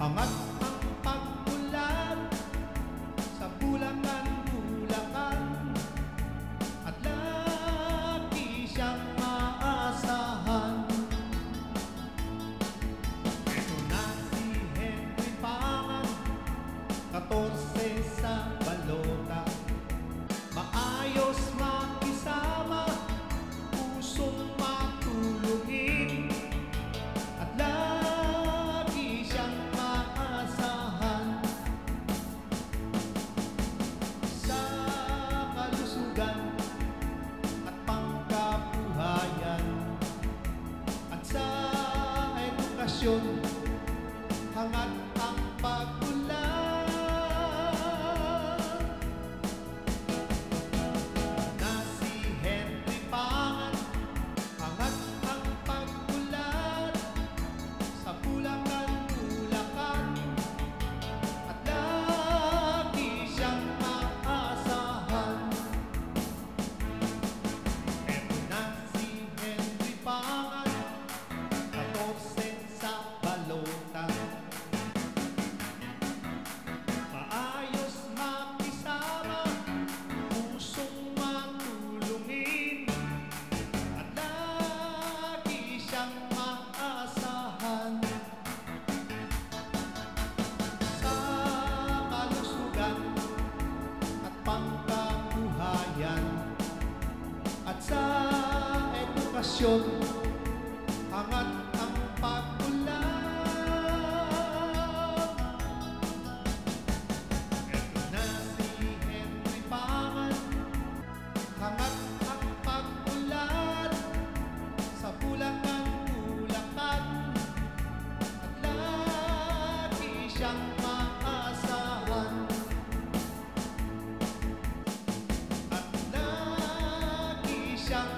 Angat ang pag-ulan sa Bulacan, at lagi siyang maasahan. Ito na si Henry Pangan, 14 sa balota. Maayos makisama, pusong matulungin, at lagi siyang maasahan. Sa kalusugan at pangkabuhayan, at sa edukasyon, hangat ang pag-ulan. Na si Henry Pangan, hangat ang pag-ulan sa Bulacan, at lagi siyang maasahan. Eto na si Henry Pangan, 14 sa balota. Maayos makisama, pusong matulungin, at lagi siyang maasahan. Sa kalusugan at pangkabuhayan, at sa edukasyon, hangat ang pag-ulan. Eto na si Henry Pangan, hangat ang pag-ulan sa Bulacan, at lagi siyang maasahan. At lagi siyang